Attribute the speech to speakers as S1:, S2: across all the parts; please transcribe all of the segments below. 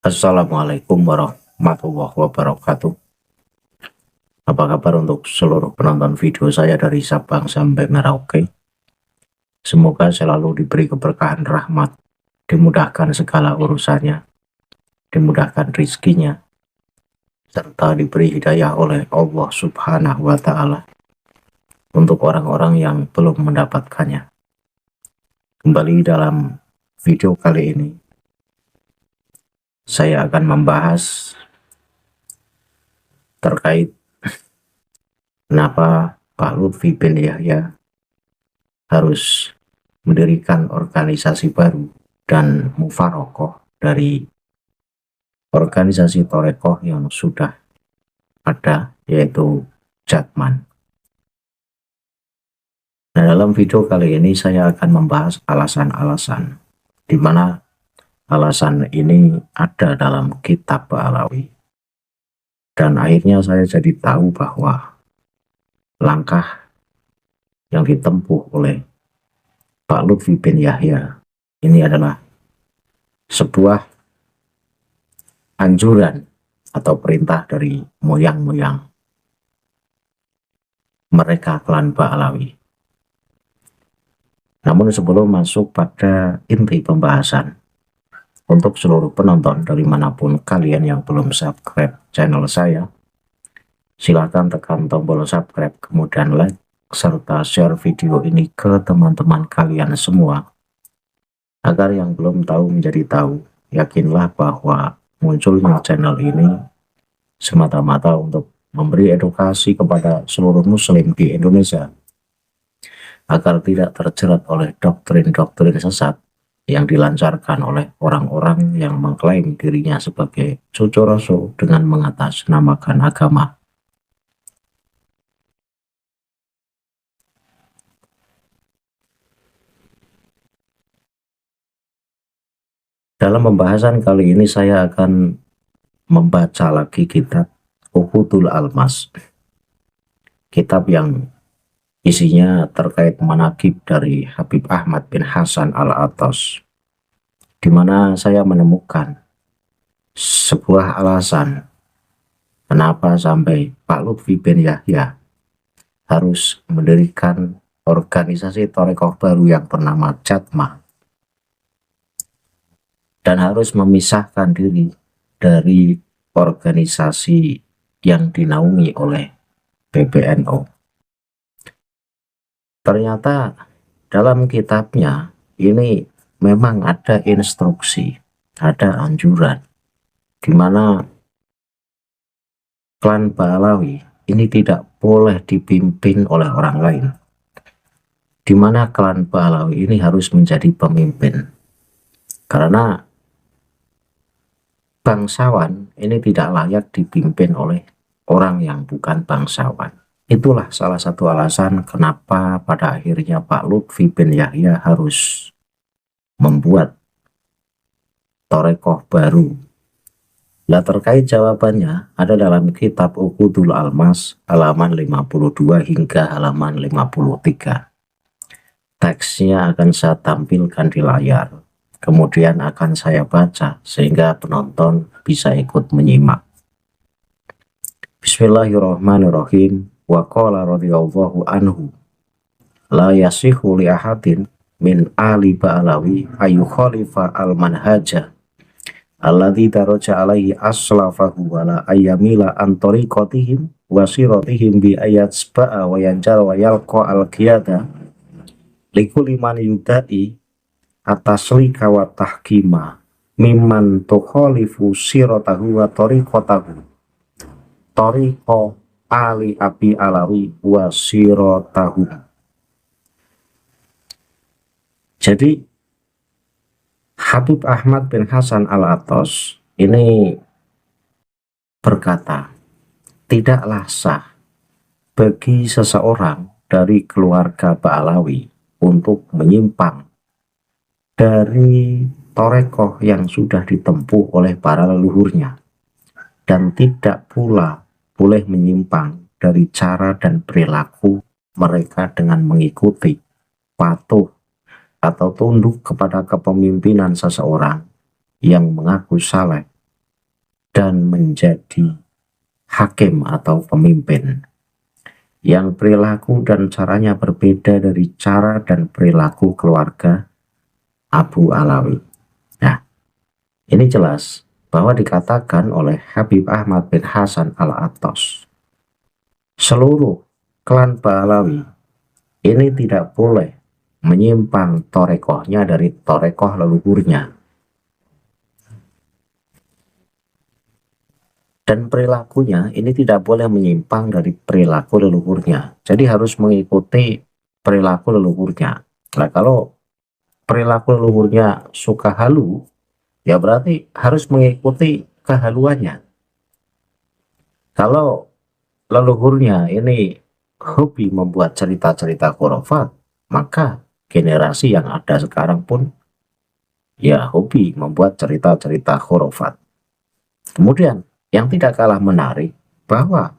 S1: Assalamualaikum warahmatullahi wabarakatuh. Apa kabar untuk seluruh penonton video saya dari Sabang sampai Merauke? Semoga selalu diberi keberkahan rahmat, dimudahkan segala urusannya, dimudahkan rizkinya, serta diberi hidayah oleh Allah Subhanahu wa Ta'ala untuk orang-orang yang belum mendapatkannya. Kembali dalam video kali ini, saya akan membahas terkait kenapa Pak Lutfi bin Yahya harus mendirikan organisasi baru dan mufarokoh dari organisasi Torekoh yang sudah ada, yaitu Jatman. Nah, dalam video kali ini saya akan membahas alasan-alasan di mana alasan ini ada dalam kitab Ba'alawi, dan akhirnya saya jadi tahu bahwa langkah yang ditempuh oleh Pak Lutfi bin Yahya ini adalah sebuah anjuran atau perintah dari moyang-moyang mereka klan Ba'alawi. Namun sebelum masuk pada inti pembahasan, untuk seluruh penonton dari manapun kalian yang belum subscribe channel saya, silakan tekan tombol subscribe, kemudian like, serta share video ini ke teman-teman kalian semua, agar yang belum tahu menjadi tahu. Yakinlah bahwa munculnya channel ini semata-mata untuk memberi edukasi kepada seluruh muslim di Indonesia, agar tidak terjerat oleh doktrin-doktrin sesat yang dilancarkan oleh orang-orang yang mengklaim dirinya sebagai cucu Rasul dengan mengatasnamakan agama. Dalam pembahasan kali ini saya akan membaca lagi kitab Uqudul Almas, kitab yang isinya terkait manaqib dari Habib Ahmad bin Hasan Al-Attas, di mana saya menemukan sebuah alasan kenapa sampai Pak Lutfi bin Yahya harus mendirikan organisasi Torekoh baru yang bernama Jatma, dan harus memisahkan diri dari organisasi yang dinaungi oleh PBNU. Ternyata dalam kitabnya ini memang ada instruksi, ada anjuran, di mana klan Ba'alawi ini tidak boleh dipimpin oleh orang lain, di mana klan Ba'alawi ini harus menjadi pemimpin, karena bangsawan ini tidak layak dipimpin oleh orang yang bukan bangsawan. Itulah salah satu alasan kenapa pada akhirnya Pak Lutfi bin Yahya harus membuat Torekoh baru. Nah, terkait jawabannya ada dalam kitab Uqudul Almas halaman 52 hingga halaman 53. Teksnya akan saya tampilkan di layar, kemudian akan saya baca sehingga penonton bisa ikut menyimak. Bismillahirrahmanirrahim. Wa qala radhiyallahu anhu, la yasihu li ahadin min ali Ba'alawi ayu khalifa al manhaja alladhi daraja alaihi aslafahu wa la ayyamila an tariqatihim wa siratihim bi ayat ba'a wa yanjar wa yalqa al qiyada likulli man yudai ataslika wa tahkima mimman tukhalifu siratahu wa tariqatahu tariqa Ali Abi Alawi wasirotahu. Jadi Habib Ahmad bin Hasan Al-Attas ini berkata, tidaklah sah bagi seseorang dari keluarga Ba'alawi untuk menyimpang dari Torekoh yang sudah ditempuh oleh para leluhurnya, dan tidak pula boleh menyimpang dari cara dan perilaku mereka dengan mengikuti, patuh, atau tunduk kepada kepemimpinan seseorang yang mengaku saleh dan menjadi hakim atau pemimpin yang perilaku dan caranya berbeda dari cara dan perilaku keluarga Abu Alawi. Nah, ini jelas bahwa dikatakan oleh Habib Ahmad bin Hasan Al-Attas, seluruh klan Ba'alawi ini tidak boleh menyimpang torekohnya dari torekoh leluhurnya, dan perilakunya ini tidak boleh menyimpang dari perilaku leluhurnya. Jadi harus mengikuti perilaku leluhurnya. Nah, kalau perilaku leluhurnya suka halu, ya berarti harus mengikuti kehaluannya. Kalau leluhurnya ini hobi membuat cerita-cerita khurafat, maka generasi yang ada sekarang pun ya hobi membuat cerita-cerita khurafat. Kemudian yang tidak kalah menarik bahwa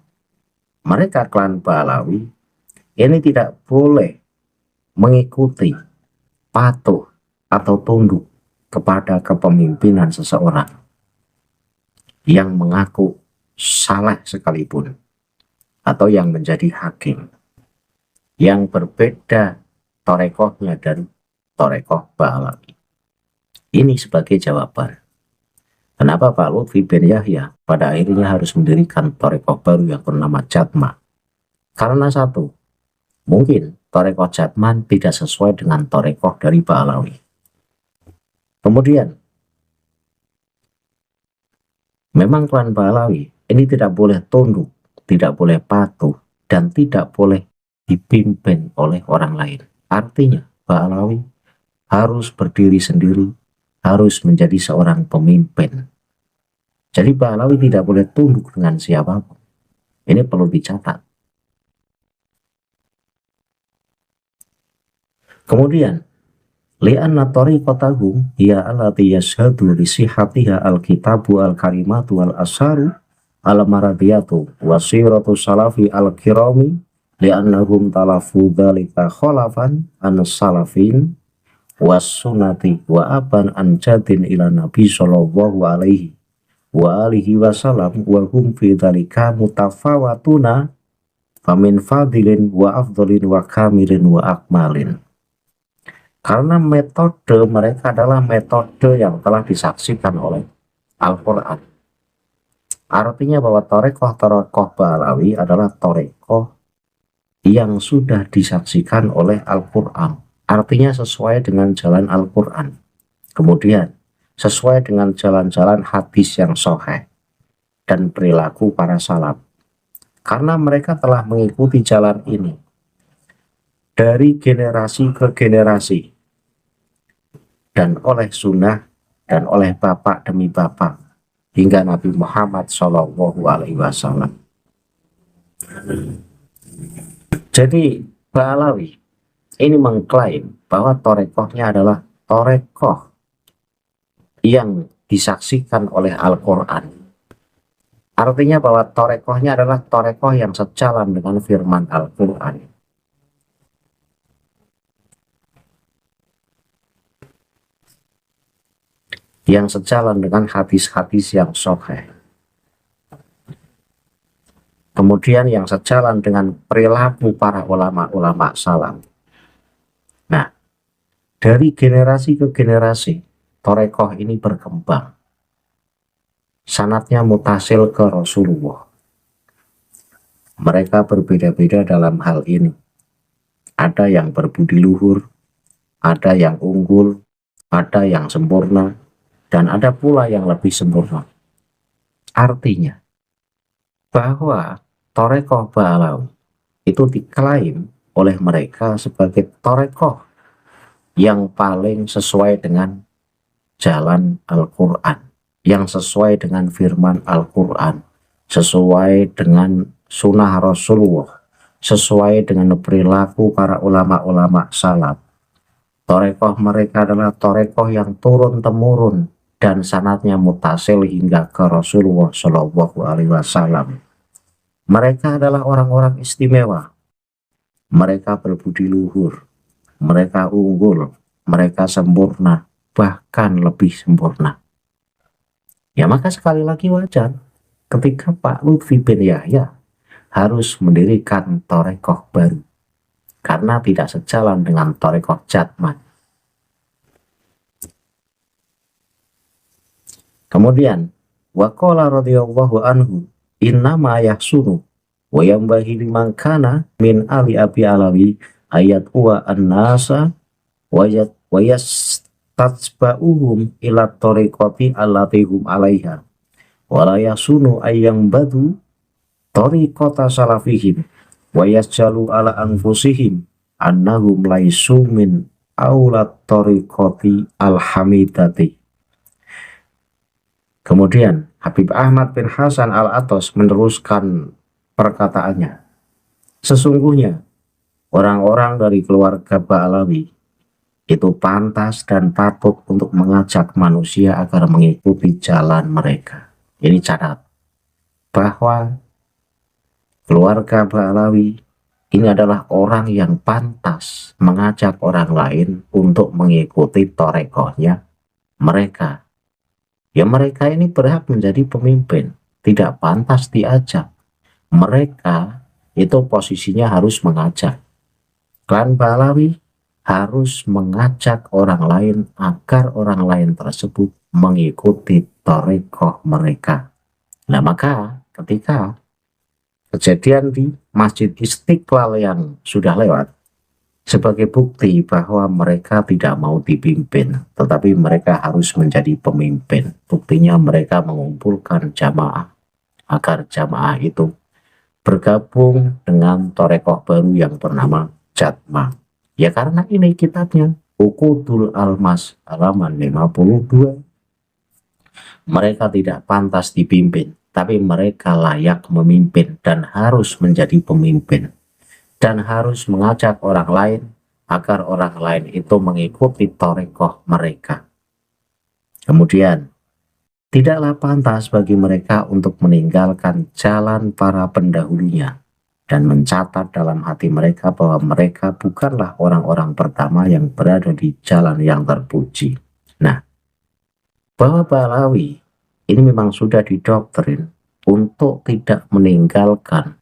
S1: mereka klan Ba'alawi ini tidak boleh mengikuti, patuh atau tunduk kepada kepemimpinan seseorang yang mengaku saleh sekalipun, atau yang menjadi hakim yang berbeda torekohnya dan torekoh Ba'alawi. Ini sebagai jawaban kenapa Pak Lutfi bin Yahya pada akhirnya harus mendirikan torekoh baru yang bernama Jatma. Karena satu, mungkin torekoh Jatman tidak sesuai dengan torekoh dari Ba'alawi. Kemudian, memang klan Ba'alawi ini tidak boleh tunduk, tidak boleh patuh, dan tidak boleh dipimpin oleh orang lain. Artinya, Ba'alawi harus berdiri sendiri, harus menjadi seorang pemimpin. Jadi Ba'alawi tidak boleh tunduk dengan siapapun. Ini perlu dicatat. Kemudian, li'anna tariqatahum hiya allati yashhadu li sihhatiha al-kitabu al-karimatu al-asharu al-maradiyatu wasiratu salafi al-kirami li'annahum talafu dhalika kholafan an-salafin was sunati wa aban anjadin ila nabi sallallahu alaihi wa alihi wasallam wa hum fi dhalika mutafawatuna famin fadilin wa afdolin wa kamilin wa akmalin. Karena metode mereka adalah metode yang telah disaksikan oleh Al-Quran. Artinya bahwa torekoh Ba'alawi adalah torekoh yang sudah disaksikan oleh Al-Quran. Artinya sesuai dengan jalan Al-Quran. Kemudian sesuai dengan jalan-jalan hadis yang sahih dan perilaku para salaf. Karena mereka telah mengikuti jalan ini dari generasi ke generasi, dan oleh sunnah dan oleh bapak demi bapak hingga Nabi Muhammad Shallallahu Alaihi Wasallam. Jadi Ba'alawi ini mengklaim bahwa torekohnya adalah torekoh yang disaksikan oleh Al-Quran. Artinya bahwa torekohnya adalah torekoh yang sejalan dengan firman Al-Quran. Yang sejalan dengan hadis-hadis yang sahih. Kemudian yang sejalan dengan perilaku para ulama-ulama salaf. Nah, dari generasi ke generasi, torekoh ini berkembang. Sanadnya mutasil ke Rasulullah. Mereka berbeda-beda dalam hal ini. Ada yang berbudi luhur, ada yang unggul, ada yang sempurna, dan ada pula yang lebih sempurna. Artinya, bahwa torekoh Ba'alawi itu diklaim oleh mereka sebagai torekoh yang paling sesuai dengan jalan Al-Quran, yang sesuai dengan firman Al-Quran, sesuai dengan sunnah Rasulullah, sesuai dengan perilaku para ulama-ulama salaf. Torekoh mereka adalah torekoh yang turun-temurun dan sanadnya mutasil hingga ke Rasulullah Shallallahu Alaihi Wasallam. Mereka adalah orang-orang istimewa. Mereka berbudi luhur, mereka unggul, mereka sempurna, bahkan lebih sempurna. Ya maka sekali lagi wajar ketika Pak Lutfi bin Yahya harus mendirikan torekoh baru karena tidak sejalan dengan torekoh Jatman. Kemudian waqala radhiyallahu anhu innama yahsunu wa yambahi liman kana min ali abi alawi ayat huwa an-nasa wa yastatsba'uhum ila tariqati allati hum alaiha wa la yasunu ayyam badu tariqata salafihim wa yasjalu ala anfusihim annahum laisu min aulat tariqati alhamidati. Kemudian Habib Ahmad bin Hasan Al-Atos meneruskan perkataannya, sesungguhnya orang-orang dari keluarga Ba'alawi itu pantas dan patut untuk mengajak manusia agar mengikuti jalan mereka. Ini catat bahwa keluarga Ba'alawi ini adalah orang yang pantas mengajak orang lain untuk mengikuti torekohnya mereka. Ya mereka ini berhak menjadi pemimpin, tidak pantas diajak. Mereka itu posisinya harus mengajak. Klan Ba'alawi harus mengajak orang lain agar orang lain tersebut mengikuti torekoh mereka. Nah maka ketika kejadian di Masjid Istiqlal yang sudah lewat, sebagai bukti bahwa mereka tidak mau dipimpin, tetapi mereka harus menjadi pemimpin. Buktinya mereka mengumpulkan jamaah, agar jamaah itu bergabung dengan torekoh baru yang bernama Jatma. Ya karena ini kitabnya, Uqudul Almas, halaman 52. Mereka tidak pantas dipimpin, tapi mereka layak memimpin dan harus menjadi pemimpin. Dan harus mengajak orang lain agar orang lain itu mengikuti torekoh mereka. Kemudian, tidaklah pantas bagi mereka untuk meninggalkan jalan para pendahulunya dan mencatat dalam hati mereka bahwa mereka bukanlah orang-orang pertama yang berada di jalan yang terpuji. Nah, bahwa Ba'alawi ini memang sudah didoktrin untuk tidak meninggalkan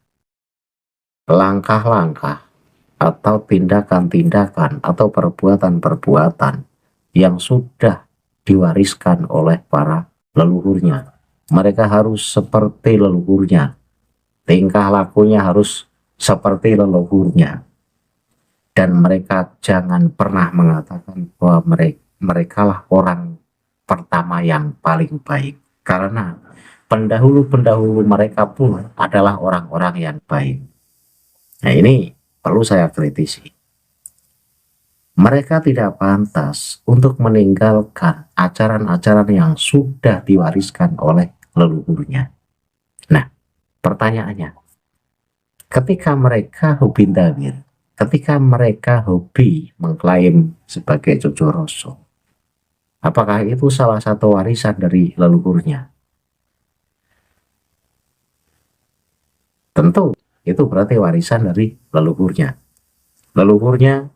S1: langkah-langkah atau tindakan-tindakan atau perbuatan-perbuatan yang sudah diwariskan oleh para leluhurnya. Mereka harus seperti leluhurnya, tingkah lakunya harus seperti leluhurnya, dan mereka jangan pernah mengatakan bahwa mereka lah orang pertama yang paling baik, karena pendahulu-pendahulu mereka pun adalah orang-orang yang baik. Nah ini perlu saya kritisi. Mereka tidak pantas untuk meninggalkan ajaran-ajaran yang sudah diwariskan oleh leluhurnya. Nah, pertanyaannya, ketika mereka hobi dawir, ketika mereka hobi mengklaim sebagai cucu Rasul, apakah itu salah satu warisan dari leluhurnya? Tentu itu berarti warisan dari leluhurnya. Leluhurnya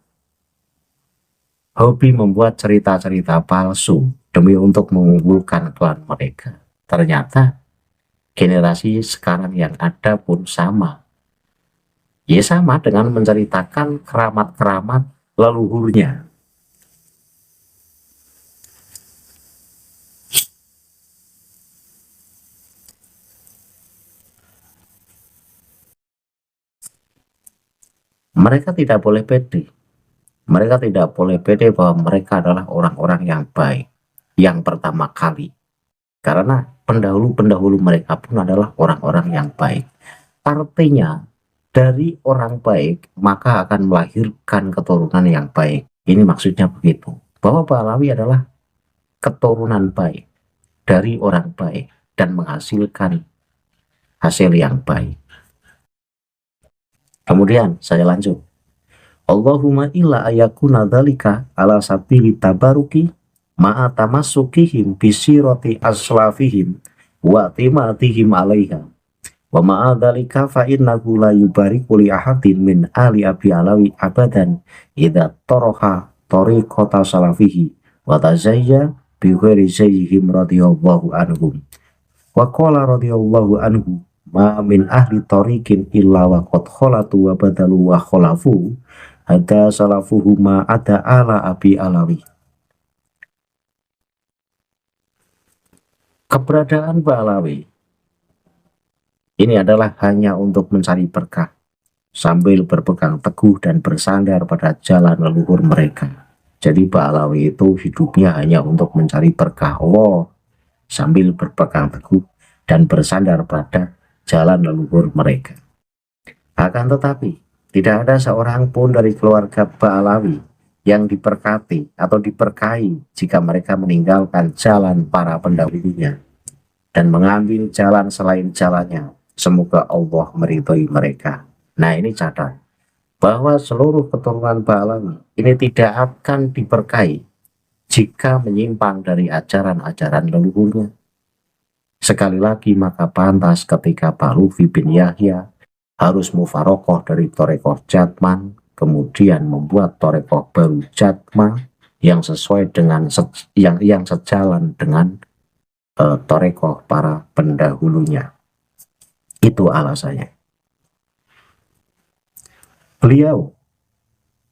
S1: hobi membuat cerita-cerita palsu demi untuk mengumpulkan klan mereka. Ternyata generasi sekarang yang ada pun sama. Ya sama dengan menceritakan keramat-keramat leluhurnya. Mereka tidak boleh pede. Mereka tidak boleh pede bahwa mereka adalah orang-orang yang baik, yang pertama kali. Karena pendahulu-pendahulu mereka pun adalah orang-orang yang baik. Artinya, dari orang baik, maka akan melahirkan keturunan yang baik. Ini maksudnya begitu. Bahwa Ba'alawi adalah keturunan baik, dari orang baik, dan menghasilkan hasil yang baik. Kemudian saya lanjut. Allahumma illa ayakuna dzalika ala sabili tabaruki ma'a tamassukihim bisirati aslafihim wa timatihim alaiha wa ma'a dzalika fa innahu la yubariku li ahadin min ali abi alawi abadan idza taraha tariqata salafihi wa tazayya bi ghairi zayyihim radhiyallahu anhum Wa qala radhiyallahu anhu ma min ahli tariqin illa wa qad khalatu wa badalu wa khalafu hatta salafuhu ma ada ala abi alawi. Keberadaan Ba'alawi ini adalah hanya untuk mencari berkah sambil berpegang teguh dan bersandar pada jalan leluhur mereka. Jadi Ba'alawi itu hidupnya hanya untuk mencari berkah Allah sambil berpegang teguh dan bersandar pada jalan leluhur mereka. Akan tetapi tidak ada seorang pun dari keluarga Ba'alawi yang diberkati atau diberkahi jika mereka meninggalkan jalan para pendahulunya dan mengambil jalan selain jalannya. Semoga Allah meridhoi mereka. Nah, ini catat bahwa seluruh keturunan Ba'alawi ini tidak akan diberkahi jika menyimpang dari ajaran-ajaran leluhurnya. Sekali lagi, maka pantas ketika Pak Lutfi bin Yahya harus mufarokoh dari Torekoh Jatman, kemudian membuat Torekoh baru Jatma yang sesuai dengan yang sejalan dengan Torekoh para pendahulunya. Itu alasannya. Beliau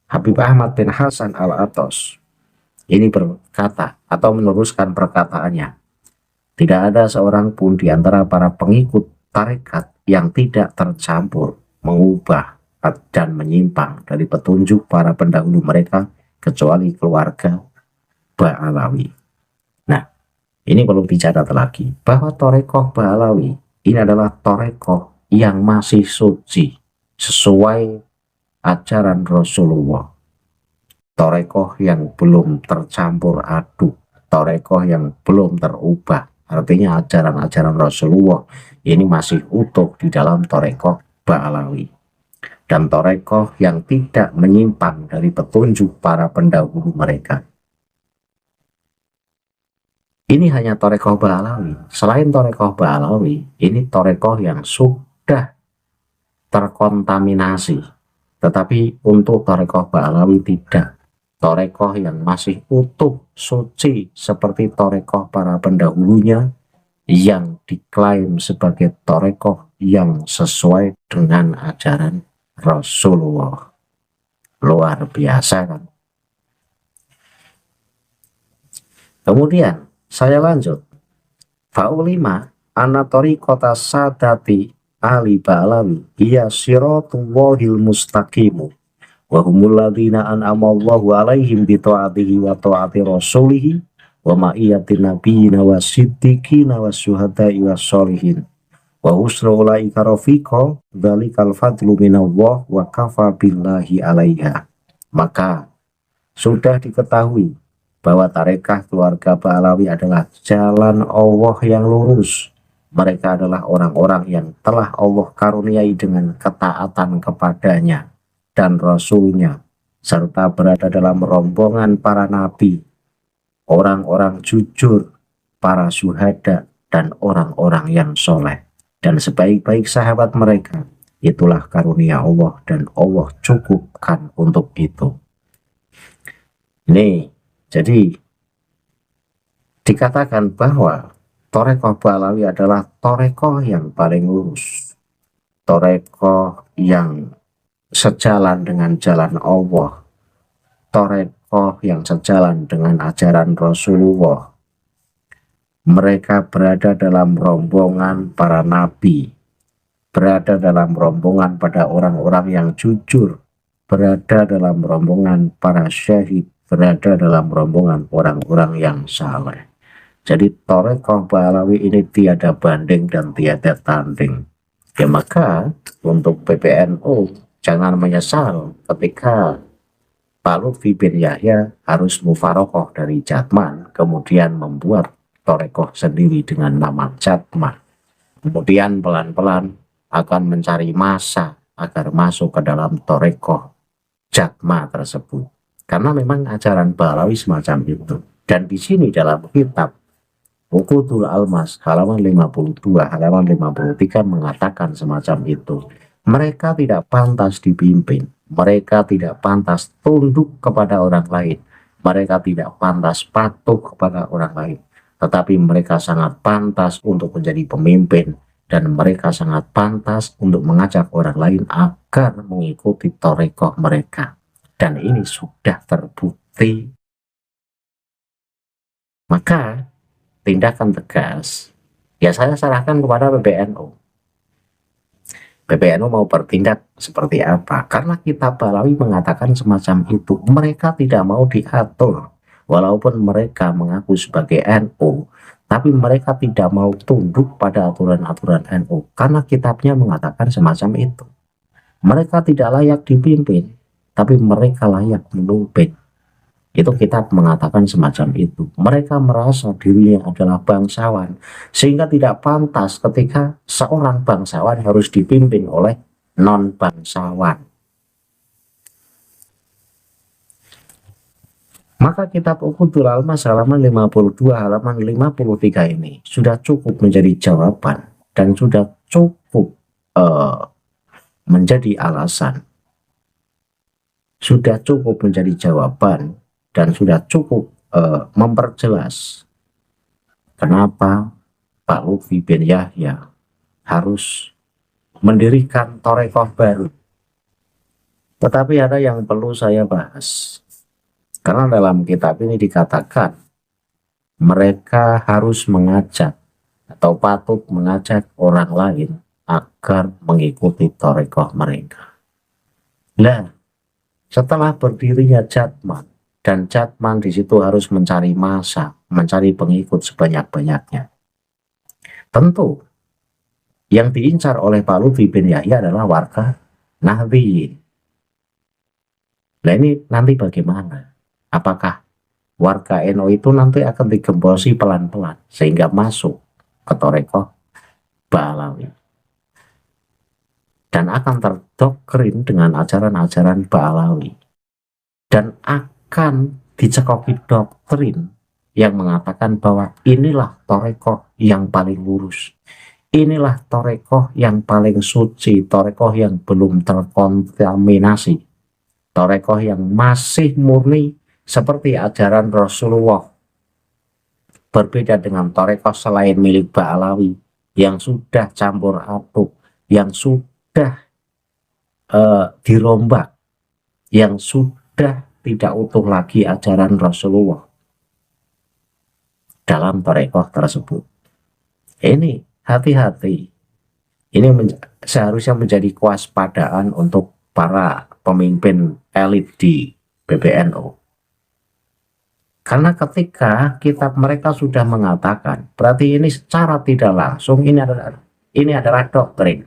S1: Habib Ahmad bin Hasan Al-Atos ini berkata atau meneruskan perkataannya, tidak ada seorang pun di antara para pengikut tarekat yang tidak tercampur, mengubah dan menyimpang dari petunjuk para pendahulu mereka kecuali keluarga Ba'alawi. Nah, ini perlu dicatat lagi bahwa Torekoh Ba'alawi ini adalah Torekoh yang masih suci sesuai ajaran Rasulullah. Torekoh yang belum tercampur aduk, Torekoh yang belum terubah. Artinya ajaran-ajaran Rasulullah ini masih utuh di dalam Torekoh Ba'alawi. Dan Torekoh yang tidak menyimpang dari petunjuk para pendahulu mereka. Ini hanya Torekoh Ba'alawi. Selain Torekoh Ba'alawi, ini Torekoh yang sudah terkontaminasi. Tetapi untuk Torekoh Ba'alawi tidak. Torekoh yang masih utuh, suci, seperti Torekoh para pendahulunya yang diklaim sebagai Torekoh yang sesuai dengan ajaran Rasulullah. Luar biasa kan? Kemudian saya lanjut. Faulima anatori kota sadati ali Ba'alawi hiya siratullahil mustaqimu wa humul ladzina an'amallahu alaihim bi ta'atihi wa ta'ati rasulihi wa ma'iyatin nabiyina wa siddiqina wa syuhada'i wa sholihin wa husna ulaika rafiqa dzalikal fadlu minallah wa kafa billahi alaiha. Maka sudah diketahui bahwa tarekah keluarga Ba'alawi adalah jalan Allah yang lurus. Mereka adalah orang-orang yang telah Allah karuniai dengan ketaatan kepadanya dan Rasulnya, serta berada dalam rombongan para nabi, orang-orang jujur, para syuhada, dan orang-orang yang soleh. Dan sebaik-baik sahabat mereka, itulah karunia Allah dan Allah cukupkan untuk itu. Nih, jadi dikatakan bahwa Torekoh Ba'alawi adalah Torekoh yang paling lurus, Torekoh yang sejalan dengan jalan Allah, Torekoh yang sejalan dengan ajaran Rasulullah. Mereka berada dalam rombongan para nabi, berada dalam rombongan pada orang-orang yang jujur, berada dalam rombongan para syahid, berada dalam rombongan orang-orang yang saleh. Jadi Torekoh Ba'alawi ini tiada banding dan tiada tanding. Ya maka untuk PBNU jangan menyesal ketika Pak Lutfi bin Yahya harus mufarokoh dari Jatman, kemudian membuat Torekoh sendiri dengan nama Jatman. Kemudian pelan-pelan akan mencari masa agar masuk ke dalam Torekoh Jatma tersebut. Karena memang ajaran Ba'alawi semacam itu. Dan di sini dalam kitab Uqudul Almas halaman 52, halaman 53 mengatakan semacam itu. Mereka tidak pantas dipimpin, mereka tidak pantas tunduk kepada orang lain, mereka tidak pantas patuh kepada orang lain, tetapi mereka sangat pantas untuk menjadi pemimpin, dan mereka sangat pantas untuk mengajak orang lain agar mengikuti torekoh mereka. Dan ini sudah terbukti. Maka tindakan tegas ya saya serahkan kepada PBNU. PBNU mau bertindak seperti apa? Karena kitab Balawi mengatakan semacam itu. Mereka tidak mau diatur. Walaupun mereka mengaku sebagai NU, tapi mereka tidak mau tunduk pada aturan-aturan NU. Karena kitabnya mengatakan semacam itu. Mereka tidak layak dipimpin, tapi mereka layak memimpin. Itu kitab mengatakan semacam itu. Mereka merasa dirinya adalah bangsawan, sehingga tidak pantas ketika seorang bangsawan harus dipimpin oleh non-bangsawan. Maka kitab Uqudul Almas halaman 52, halaman 53 ini sudah cukup menjadi jawaban dan sudah cukup menjadi alasan. Sudah cukup menjadi jawaban dan sudah cukup memperjelas kenapa Pak Lutfi bin Yahya harus mendirikan torekoh baru. Tetapi ada yang perlu saya bahas, karena dalam kitab ini dikatakan mereka harus mengajak atau patut mengajak orang lain agar mengikuti torekoh mereka. Nah, setelah berdirinya Jatman, dan Jatman di situ harus mencari massa, mencari pengikut sebanyak-banyaknya. Tentu yang diincar oleh Pak Lutfi bin Yahya adalah warga Nahdliyin. Nah ini nanti bagaimana? Apakah warga NU itu nanti akan digembosi pelan-pelan sehingga masuk ke torekoh Ba'alawi dan akan terdoktrin dengan ajaran-ajaran Ba'alawi dan akan dicekoki doktrin yang mengatakan bahwa inilah torekoh yang paling lurus, inilah torekoh yang paling suci, torekoh yang belum terkontaminasi, torekoh yang masih murni seperti ajaran Rasulullah, berbeda dengan torekoh selain milik Ba'alawi yang sudah campur aduk, yang sudah dirombak, yang sudah tidak utuh lagi ajaran Rasulullah dalam torekoh tersebut. Ini hati-hati. Ini seharusnya menjadi kewaspadaan untuk para pemimpin elit di PBNU. Karena ketika kitab mereka sudah mengatakan, berarti ini secara tidak langsung ini adalah doktrin.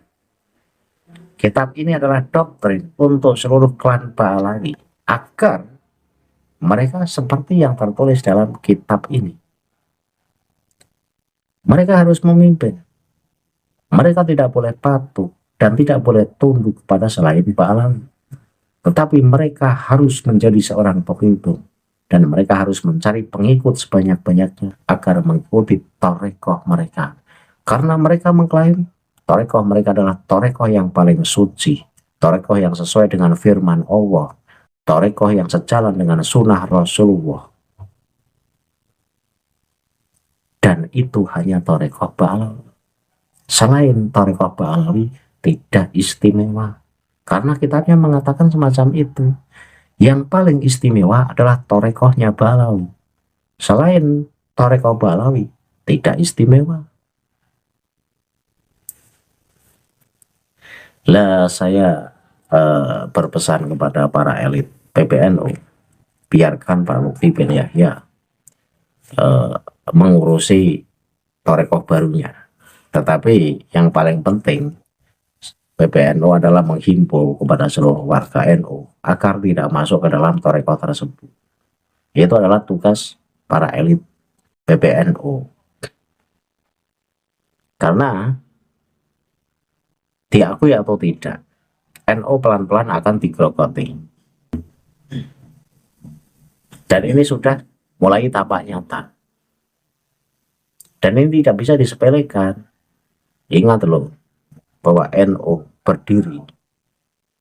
S1: Kitab ini adalah doktrin untuk seluruh klan Ba'alawi agar mereka seperti yang tertulis dalam kitab ini. Mereka harus memimpin. Mereka tidak boleh patuh dan tidak boleh tunduk kepada selain Ba'alawi. Tetapi mereka harus menjadi seorang pemimpin. Dan mereka harus mencari pengikut sebanyak-banyaknya agar mengikuti torekoh mereka. Karena mereka mengklaim torekoh mereka adalah torekoh yang paling suci, torekoh yang sesuai dengan firman Allah, torekoh yang sejalan dengan sunnah Rasulullah. Dan itu hanya torekoh Ba'alawi. Selain torekoh Ba'alawi tidak istimewa. Karena kitabnya mengatakan semacam itu. Yang paling istimewa adalah torekohnya Ba'alawi. Selain torekoh Ba'alawi tidak istimewa. Lah saya berpesan kepada para elit PBNU, biarkan Pak Lutfi bin Yahya mengurusi torekoh barunya. Tetapi yang paling penting PBNU adalah menghimbau kepada seluruh warga NU agar tidak masuk ke dalam torekoh tersebut. Itu adalah tugas para elit PBNU. Karena diakui atau tidak, NU pelan-pelan akan digerogoti. Dan ini sudah mulai tampak nyata. Dan ini tidak bisa disepelekan. Ingat loh, bahwa NU berdiri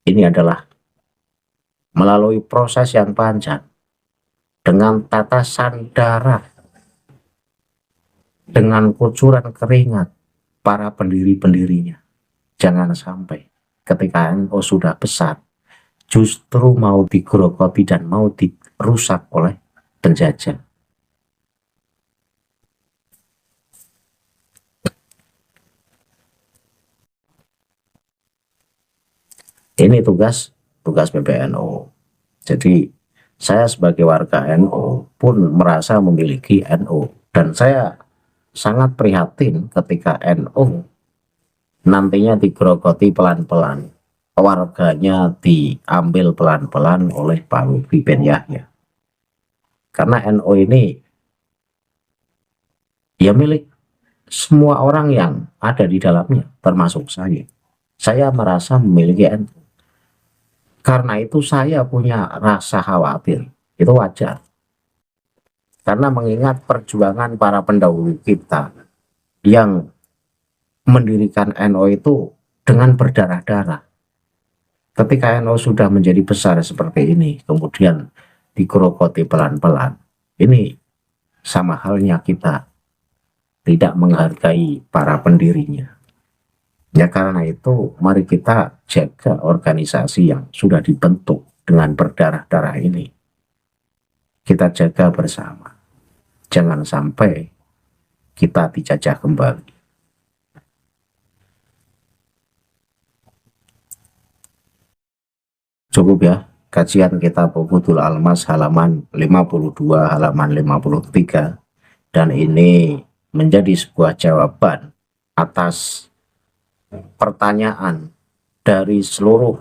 S1: ini adalah melalui proses yang panjang dengan tatasan darah, dengan kucuran keringat para pendiri-pendirinya. Jangan sampai ketika NU sudah besar, justru mau digerogoti dan mau dirusak oleh penjajah. Ini tugas PBNU. Jadi saya sebagai warga NU pun merasa memiliki NU, dan saya sangat prihatin ketika NU nantinya digerogoti pelan-pelan, warganya diambil pelan-pelan oleh Pak Lutfi bin Yahya. Karena NU ini ya milik semua orang yang ada di dalamnya, termasuk saya. Saya merasa memiliki NU. Karena itu saya punya rasa khawatir, itu wajar. Karena mengingat perjuangan para pendahulu kita yang mendirikan NU itu dengan berdarah-darah. Ketika NU sudah menjadi besar seperti ini, kemudian digerogoti pelan-pelan, ini sama halnya kita tidak menghargai para pendirinya. Ya karena itu mari kita jaga organisasi yang sudah dibentuk dengan berdarah-darah ini. Kita jaga bersama. Jangan sampai kita dijajah kembali. Cukup ya kajian kitab Uqudul Almas halaman 52, halaman 53. Dan ini menjadi sebuah jawaban atas pertanyaan dari seluruh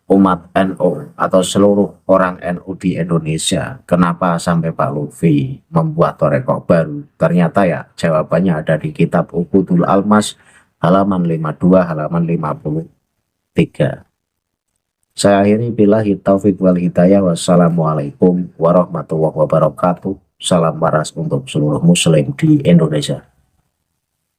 S1: umat NU atau seluruh orang NU di Indonesia, kenapa sampai Pak Lutfi membuat torekoh baru. Ternyata ya jawabannya ada di kitab Uqudul Almas halaman 52, halaman 53. Saya akhiri billahi taufik wal hidayah. Wassalamualaikum warahmatullahi wabarakatuh. Salam waras untuk seluruh muslim di Indonesia.